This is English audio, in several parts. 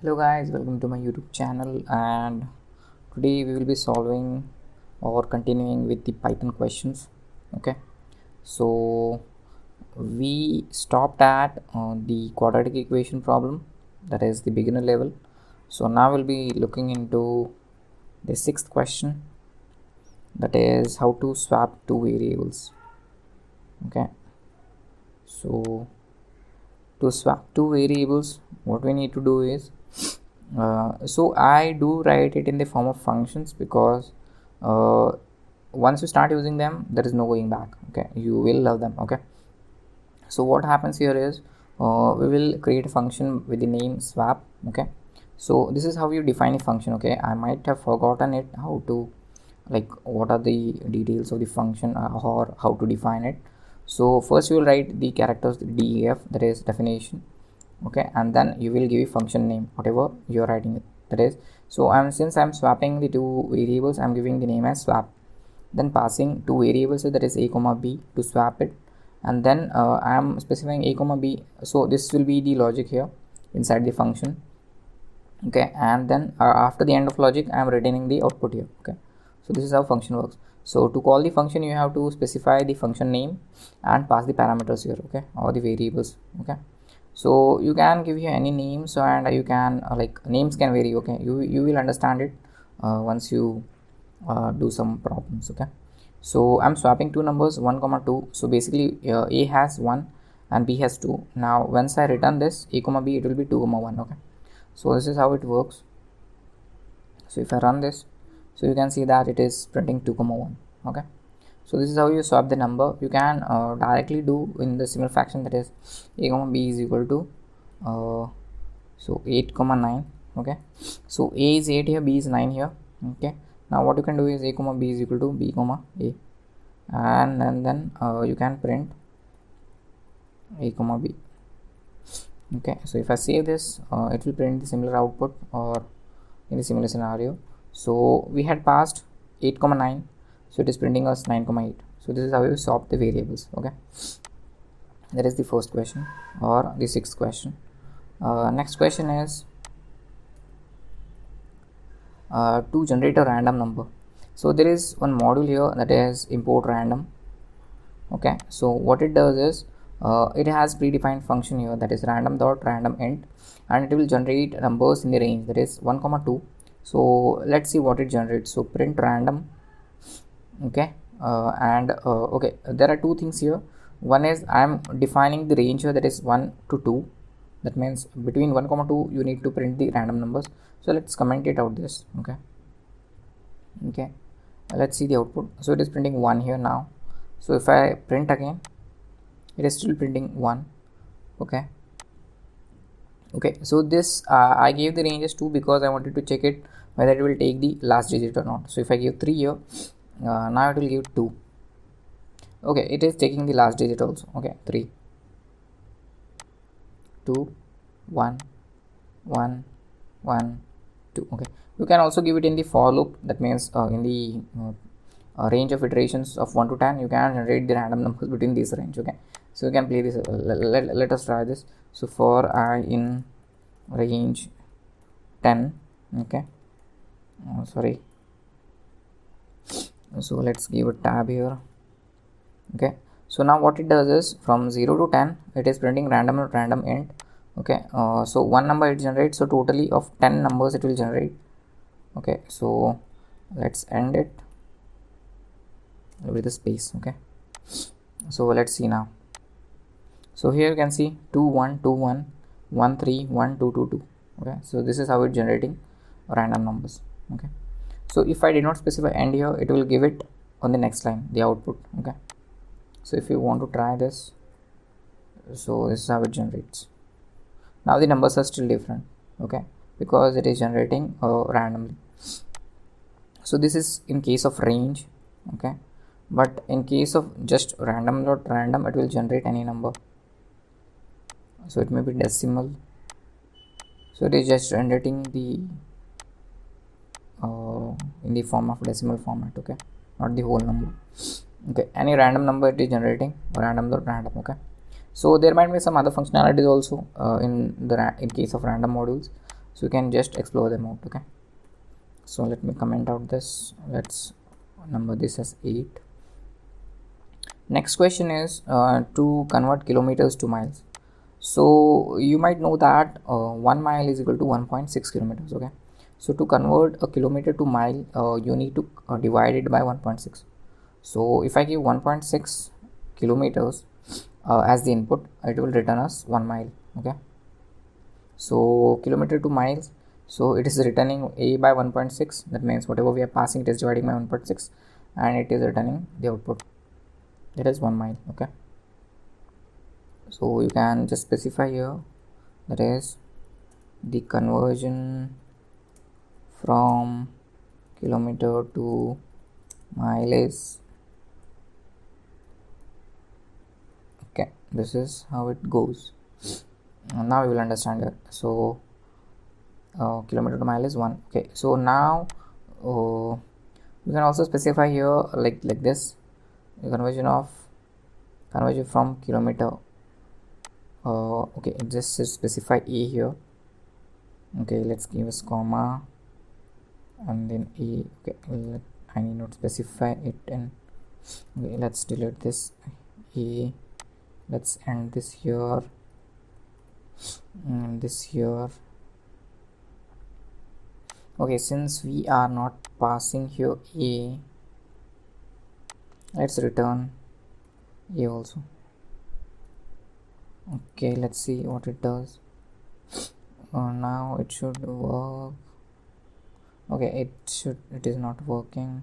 Hello guys, welcome to my YouTube channel, and today we will be solving or continuing with the Python questions. Okay, so we stopped at the quadratic equation problem, that is the beginner level. So now we'll be looking into the sixth question, that is how to swap two variables. Okay, so to swap two variables, what we need to do is so I do write it in the form of functions because once you start using them, there is no going back. Okay, you will love them. Okay, so what happens here is we will create a function with the name swap. Okay, so this is how you define a function. Okay, I might have forgotten it, how to, like, what are the details of the function or how to define it. So first you will write the characters def, that is definition. Okay, and then you will give a function name whatever you are writing it, that is. So since I'm swapping the two variables, I'm giving the name as swap, then passing two variables, so that is a comma b, to swap it, and then I am specifying a comma b. So this will be the logic here inside the function. Okay, and then after the end of logic, I am returning the output here. Okay, so this is how function works. So to call the function, you have to specify the function name and pass the parameters here. Okay, or the variables. Okay, so you can give here any names, and you can like, names can vary. Okay, you will understand it once you do some problems. Okay, so I'm swapping two numbers, 1 comma 2. So basically a has 1 and b has 2. Now once I return this a comma b, it will be 2 comma 1. Okay, so this is how it works. So if I run this, so you can see that it is printing 2 comma 1. Okay, so this is how you swap the number. You can directly do in the similar fraction, that is a comma b is equal to so 8 comma 9. Okay, so a is 8 here, b is 9 here. Okay, now what you can do is a comma b is equal to b comma a, and then you can print a comma b. Okay, so if I save this, it will print the similar output or in the similar scenario. So we had passed 8 comma 9, so it is printing us 9 comma 8. So this is how you swap the variables. Okay, that is the first question or the sixth question. Next question is to generate a random number. So there is one module here, that is import random. Okay, so what it does is it has predefined function here, that is random dot random int, and it will generate numbers in the range, that is 1 comma 2. So let's see what it generates. So print random. Okay, okay, there are two things here. One is I am defining the range here, that is 1 to 2. That means between 1 comma 2 you need to print the random numbers. So let's comment it out this. Okay, let's see the output. So it is printing 1 here now. So if I print again, it is still printing 1. Okay, so this I gave the range as 2 because I wanted to check it whether it will take the last digit or not. So if I give 3 here, now it will give 2. Okay, it is taking the last digit also. Okay, 3 2 1 1 1 2. Okay, you can also give it in the for loop. That means in the range of iterations of 1 to 10, you can generate the random numbers between this range. Okay, so you can play this. Let us try this. So for I in range 10. Okay, sorry, so let's give a tab here. Okay, so now what it does is from 0 to 10 it is printing random int. Okay, so one number it generates, so totally of 10 numbers it will generate. Okay, so let's end it with a space. Okay, so let's see now. So here you can see 2 1 2 1 1 3 1 2 2 2. Okay, so this is how it's generating random numbers. Okay, so if I did not specify end here, it will give it on the next line the output. Okay, so if you want to try this, so this is how it generates. Now the numbers are still different. Okay, because it is generating randomly. So this is in case of range. Okay, but in case of just random dot random, it will generate any number. So it may be decimal, so it is just generating the in the form of decimal format. Okay, not the whole number. Okay, any random number it is generating random dot random. Okay, so there might be some other functionalities also in case of random modules. so you can just explore them out. Okay, so let me comment out this. Let's number this as 8. Next question is to convert kilometers to miles. So you might know that 1 mile is equal to 1.6 kilometers. Okay, so to convert a kilometer to mile, you need to divide it by 1.6. So if I give 1.6 kilometers as the input, it will return us 1 mile. Okay, so kilometer to miles, so it is returning a by 1.6. That means whatever we are passing, it is dividing by 1.6, and it is returning the output, that is 1 mile. Okay, so you can just specify here, that is the conversion from kilometer to mile is, okay, this is how it goes. Now you will understand it. So kilometer to mile is 1. Okay, so now you can also specify here like this, the conversion from kilometer. Okay, just specify a here. Okay, let's give us comma and then a. Okay, I need not specify it, and okay, let's delete this a. Let's end this here and this here. Okay, since we are not passing here a, let's return a also. Okay, let's see what it does. Now it should work. Okay, it is not working.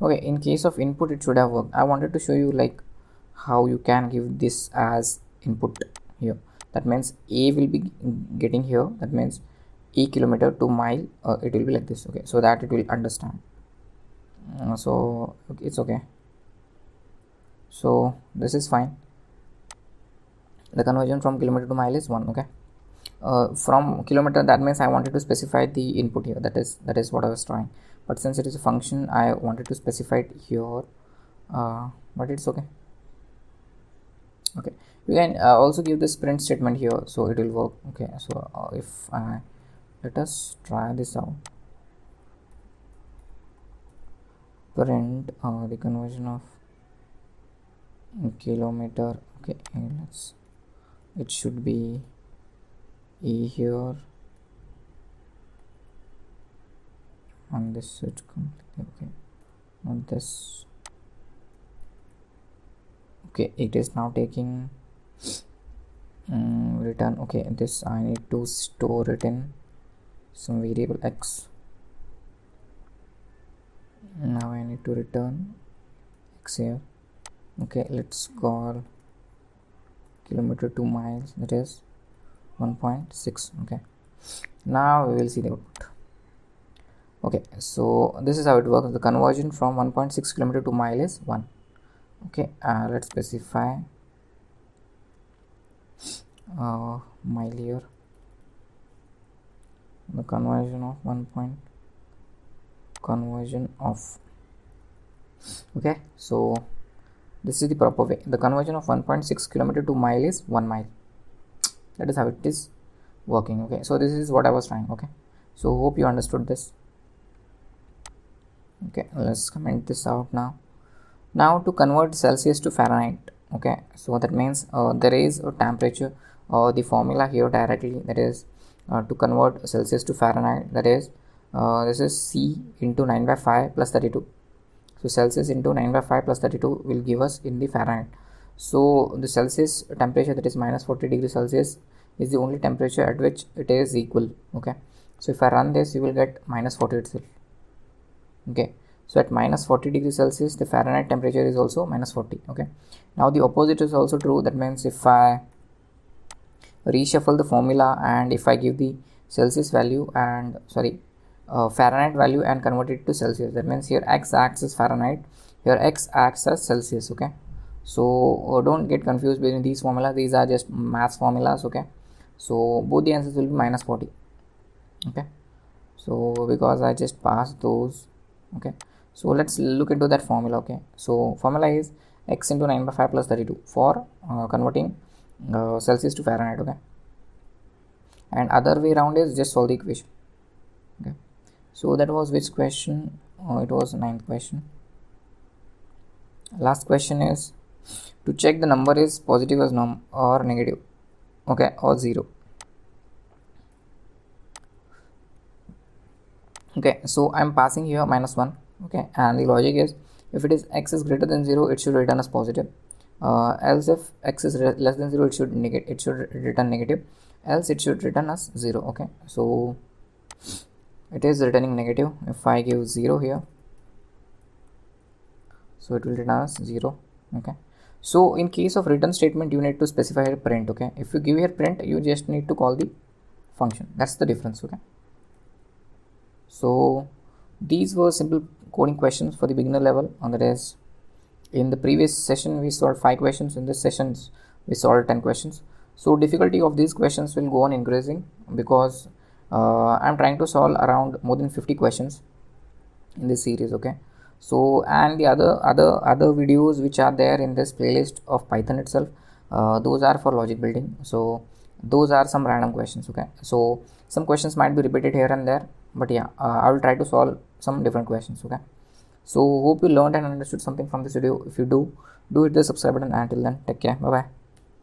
Okay, in case of input it should have worked. I wanted to show you like how you can give this as input here. That means a will be getting here, that means e kilometer to mile, it will be like this. Okay, so that it will understand. So it's okay, so this is fine. The conversion from kilometer to mile is 1. Okay, from kilometer, that means I wanted to specify the input here, that is what I was trying, but since it is a function, I wanted to specify it here, but it's okay. Okay, you can also give this print statement here, so it will work. Okay, so if I let us try this out, print the conversion of kilometer. Okay, it should be e here, and this should completely, okay, not this. Okay, it is now taking return. Okay, this I need to store it in some variable x. Now I need to return x here. Okay, let's call kilometer to miles, that is 1.6. okay, now we will see the output. Okay, so this is how it works. The conversion from 1.6 kilometer to mile is 1. Okay, let's specify mile here. The conversion of okay, so this is the proper way. The conversion of 1.6 kilometer to mile is 1 mile. That is how it is working. Okay, so this is what I was trying. Okay, so hope you understood this. Okay, let's comment this out now to convert Celsius to Fahrenheit. Okay, so that means there is a temperature, the formula here directly, that is to convert Celsius to Fahrenheit, that is this is C into 9 by 5 plus 32. So Celsius into 9 by 5 plus 32 will give us in the Fahrenheit. So the Celsius temperature, that is minus 40 degrees Celsius, is the only temperature at which it is equal. Okay, so if I run this, you will get minus 40 itself. Okay, so at minus 40 degrees Celsius, the Fahrenheit temperature is also minus 40. Okay, now the opposite is also true. That means if I reshuffle the formula and if I give the Celsius value and Fahrenheit value and convert it to Celsius, that means here x acts as Fahrenheit, here x acts as Celsius. Okay, so don't get confused between these formulas. These are just math formulas. Okay, so both the answers will be minus 40. Okay, so because I just passed those. Okay, so let's look into that formula. Okay, so formula is x into 9 by 5 plus 32 for converting Celsius to Fahrenheit. Okay, and other way around is just solve the equation. Okay, so that was which question? It was ninth question. Last question is to check the number is positive as norm or negative. Okay, or 0. Okay, so I'm passing here -1. Okay, and the logic is if it is x is greater than 0, it should return as positive. Else if x is less than 0, it should return negative. Else it should return as 0. Okay, so it is returning negative. If I give 0 here, so it will return as 0. Okay, so in case of return statement, you need to specify here print. Okay, if you give here print, you just need to call the function. That's the difference. Okay, so these were simple coding questions for the beginner level. And that is, in the previous session we solved 5 questions. In this sessions we solved 10 questions. So difficulty of these questions will go on increasing because I'm trying to solve around more than 50 questions in this series. Okay, so and the other videos which are there in this playlist of Python itself, those are for logic building. So those are some random questions. Okay, so some questions might be repeated here and there, but yeah, I will try to solve some different questions. Okay, so hope you learned and understood something from this video. If you do hit the subscribe button. Until then, take care. Bye bye.